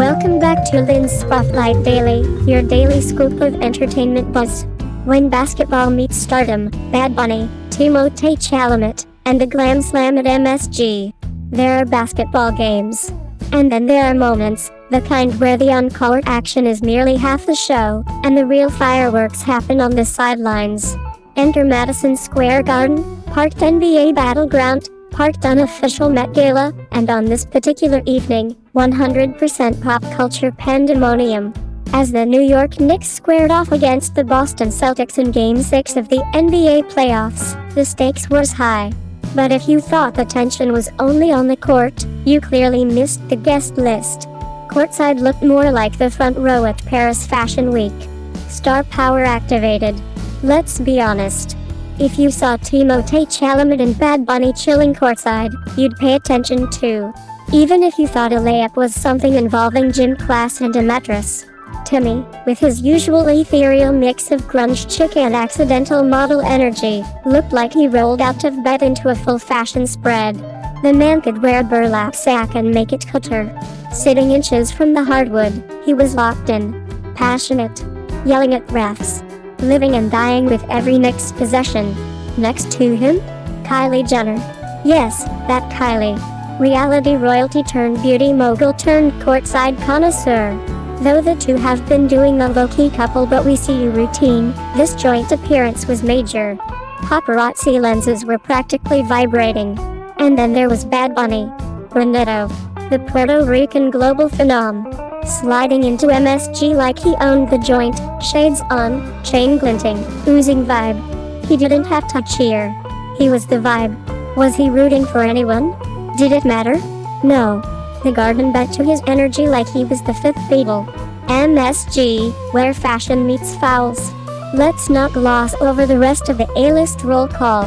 Welcome back to Lin's Spotlight Daily, your daily scoop of entertainment buzz. When basketball meets stardom, Bad Bunny, Timothée Chalamet, and the glam slam at MSG. There are basketball games. And then there are moments, the kind where the on-court action is merely half the show, and the real fireworks happen on the sidelines. Enter Madison Square Garden, part NBA battleground, part unofficial Met Gala, and on this particular evening, 100% pop culture pandemonium. As the New York Knicks squared off against the Boston Celtics in Game 6 of the NBA playoffs, the stakes was high. But if you thought the tension was only on the court, you clearly missed the guest list. Courtside looked more like the front row at Paris Fashion Week. Star power activated. Let's be honest. If you saw Timothée Chalamet and Bad Bunny chilling courtside, you'd pay attention too. Even if you thought a layup was something involving gym class and a mattress. Timmy, with his usual ethereal mix of grunge chick and accidental model energy, looked like he rolled out of bed into a full fashion spread. The man could wear a burlap sack and make it cutter. Sitting inches from the hardwood, he was locked in. Passionate. Yelling at refs. Living and dying with every Knicks possession. Next to him? Kylie Jenner. Yes, that Kylie. Reality royalty turned beauty mogul turned courtside connoisseur. Though the two have been doing a low-key couple but we see you routine, this joint appearance was major. Paparazzi lenses were practically vibrating. And then there was Bad Bunny. Brunetto. The Puerto Rican global phenom. Sliding into MSG like he owned the joint, shades on, chain glinting, oozing vibe. He didn't have to cheer. He was the vibe. Was he rooting for anyone? Did it matter? No. The garden bent to his energy like he was the fifth Beatle. MSG, where fashion meets fouls. Let's not gloss over the rest of the A-list roll call.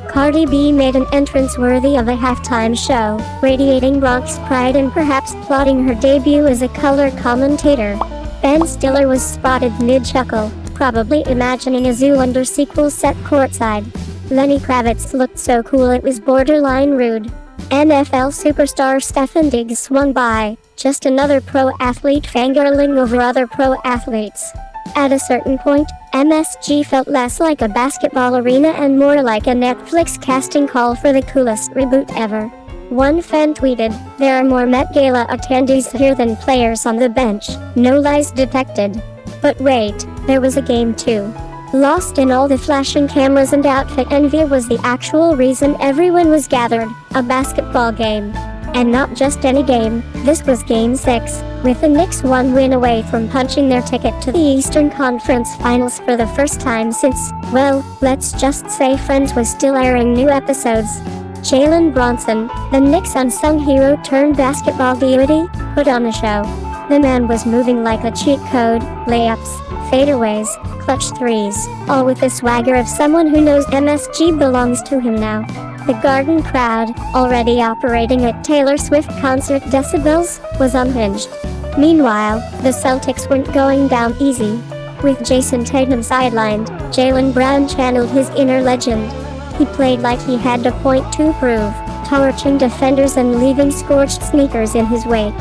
Cardi B made an entrance worthy of a halftime show, radiating Bronx pride and perhaps plotting her debut as a color commentator. Ben Stiller was spotted mid-chuckle, probably imagining a Zoolander sequel set courtside. Lenny Kravitz looked so cool it was borderline rude. NFL superstar Stefon Diggs swung by, just another pro athlete fangirling over other pro athletes. At a certain point, MSG felt less like a basketball arena and more like a Netflix casting call for the coolest reboot ever. One fan tweeted, "There are more Met Gala attendees here than players on the bench, no lies detected." But wait, there was a game too. Lost in all the flashing cameras and outfit envy was the actual reason everyone was gathered, a basketball game. And not just any game, this was Game 6, with the Knicks one win away from punching their ticket to the Eastern Conference Finals for the first time since, well, let's just say Friends was still airing new episodes. Jalen Brunson, the Knicks' unsung hero turned basketball deity, put on a show. The man was moving like a cheat code, layups, fadeaways, clutch threes, all with the swagger of someone who knows MSG belongs to him now. The Garden crowd, already operating at Taylor Swift concert decibels, was unhinged. Meanwhile, the Celtics weren't going down easy. With Jason Tatum sidelined, Jalen Brown channeled his inner legend. He played like he had a point to prove, torching defenders and leaving scorched sneakers in his wake.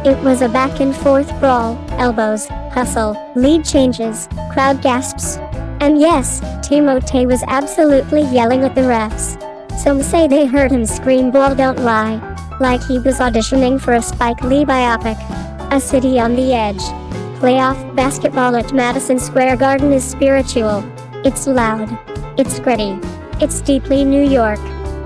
It was a back-and-forth brawl, elbows, hustle, lead changes, crowd gasps. And yes, Timothée was absolutely yelling at the refs. Some say they heard him scream "Ball don't lie," like he was auditioning for a Spike Lee biopic. A city on the edge. Playoff basketball at Madison Square Garden is spiritual. It's loud. It's gritty. It's deeply New York.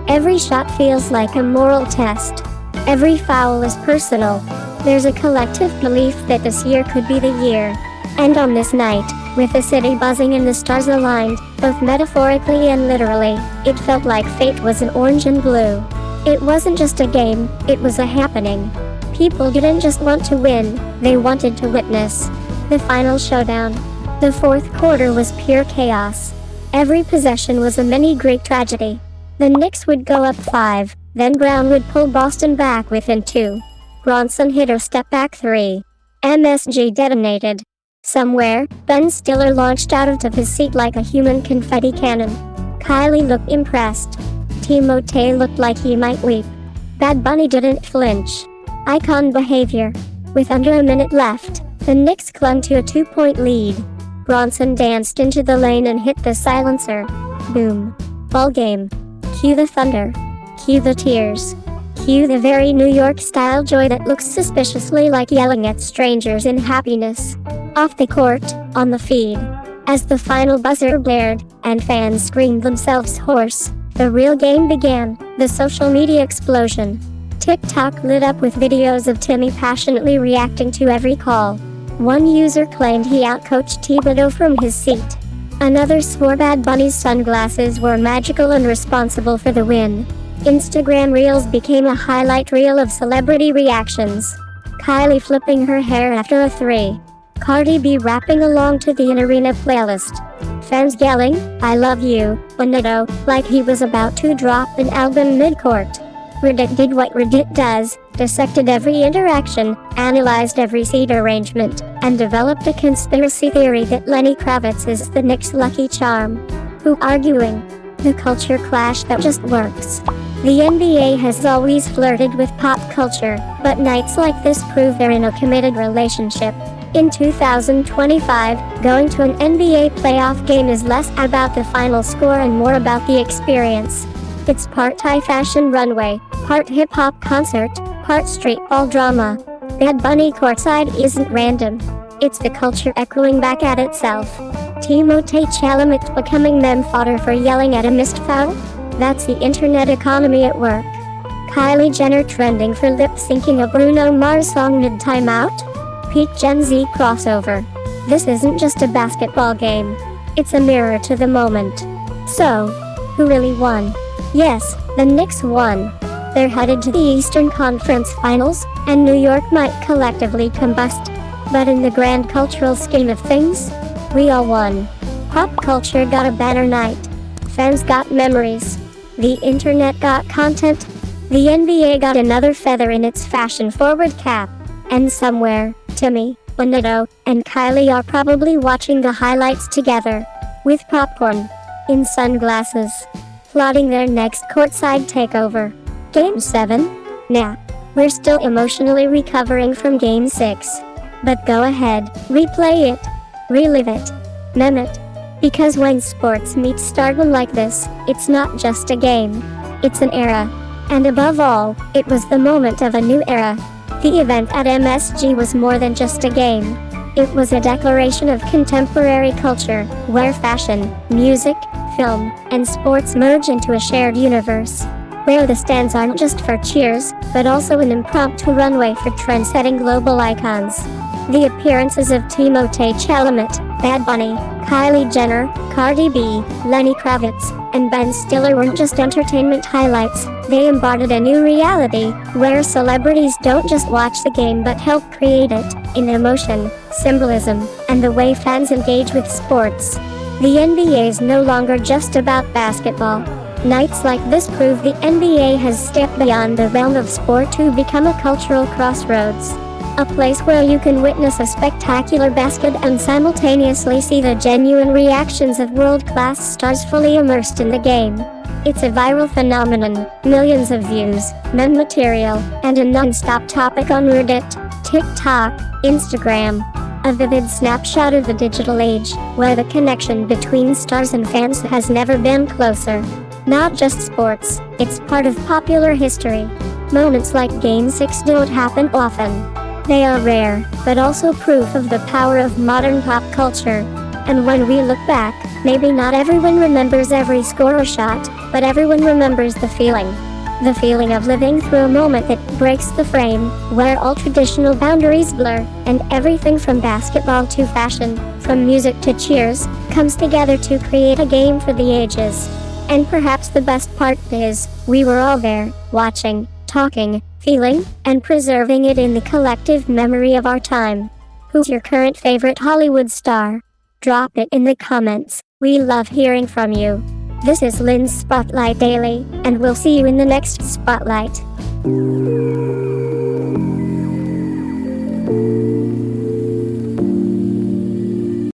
Every shot feels like a moral test. Every foul is personal. There's a collective belief that this year could be the year. And on this night, with the city buzzing and the stars aligned, both metaphorically and literally, it felt like fate was in orange and blue. It wasn't just a game, it was a happening. People didn't just want to win, they wanted to witness the final showdown. The fourth quarter was pure chaos. Every possession was a mini Greek tragedy. The Knicks would go up 5, then Brown would pull Boston back within 2. Brunson hit a step-back 3. MSG detonated. Somewhere, Ben Stiller launched out of his seat like a human confetti cannon. Kylie looked impressed. Timothée looked like he might weep. Bad Bunny didn't flinch. Icon behavior. With under a minute left, the Knicks clung to a 2-point lead. Brunson danced into the lane and hit the silencer. Boom. Ball game. Cue the thunder. Cue the tears. Cue the very New York-style joy that looks suspiciously like yelling at strangers in happiness. Off the court, on the feed. As the final buzzer blared, and fans screamed themselves hoarse, the real game began, the social media explosion. TikTok lit up with videos of Timmy passionately reacting to every call. One user claimed he outcoached Timothée from his seat. Another swore Bad Bunny's sunglasses were magical and responsible for the win. Instagram Reels became a highlight reel of celebrity reactions. Kylie flipping her hair after a 3. Cardi B rapping along to the In Arena playlist. Fans yelling, "I love you," Bonito, like he was about to drop an album mid-court. Reddit did what Reddit does, dissected every interaction, analyzed every seat arrangement, and developed a conspiracy theory that Lenny Kravitz is the Knicks' lucky charm. Who arguing? The culture clash that just works. The NBA has always flirted with pop culture, but nights like this prove they're in a committed relationship. In 2025, going to an NBA playoff game is less about the final score and more about the experience. It's part Thai fashion runway, part hip-hop concert, part street ball drama. Bad Bunny Courtside isn't random. It's the culture echoing back at itself. Timothée Chalamet becoming meme fodder for yelling at a missed foul? That's the internet economy at work. Kylie Jenner trending for lip-syncing a Bruno Mars song mid-timeout? Peak Gen Z crossover. This isn't just a basketball game. It's a mirror to the moment. So, who really won? Yes, the Knicks won. They're headed to the Eastern Conference Finals, and New York might collectively combust. But in the grand cultural scheme of things, we all won. Pop culture got a banner night. Fans got memories. The internet got content. The NBA got another feather in its fashion-forward cap. And somewhere, Timmy, Bonito, and Kylie are probably watching the highlights together. With popcorn. In sunglasses. Plotting their next courtside takeover. Game 7? Nah. We're still emotionally recovering from Game 6. But go ahead, replay it. Relive it. Meme it. Because when sports meet stardom like this, it's not just a game. It's an era. And above all, it was the moment of a new era. The event at MSG was more than just a game. It was a declaration of contemporary culture, where fashion, music, film, and sports merge into a shared universe. Where the stands aren't just for cheers, but also an impromptu runway for trend-setting global icons. The appearances of Timothée Chalamet, Bad Bunny, Kylie Jenner, Cardi B, Lenny Kravitz, and Ben Stiller weren't just entertainment highlights. They embodied a new reality, where celebrities don't just watch the game but help create it, in emotion, symbolism, and the way fans engage with sports. The NBA is no longer just about basketball. Nights like this prove the NBA has stepped beyond the realm of sport to become a cultural crossroads. A place where you can witness a spectacular basket and simultaneously see the genuine reactions of world-class stars fully immersed in the game. It's a viral phenomenon, millions of views, meme material, and a non-stop topic on Reddit, TikTok, Instagram. A vivid snapshot of the digital age, where the connection between stars and fans has never been closer. Not just sports, it's part of popular history. Moments like Game 6 don't happen often. They are rare, but also proof of the power of modern pop culture. And when we look back, maybe not everyone remembers every score or shot, but everyone remembers the feeling. The feeling of living through a moment that breaks the frame, where all traditional boundaries blur, and everything from basketball to fashion, from music to cheers, comes together to create a game for the ages. And perhaps the best part is, we were all there, watching, talking, feeling, and preserving it in the collective memory of our time. Who's your current favorite Hollywood star? Drop it in the comments. We love hearing from you. This is Lin's Spotlight Daily, and we'll see you in the next Spotlight.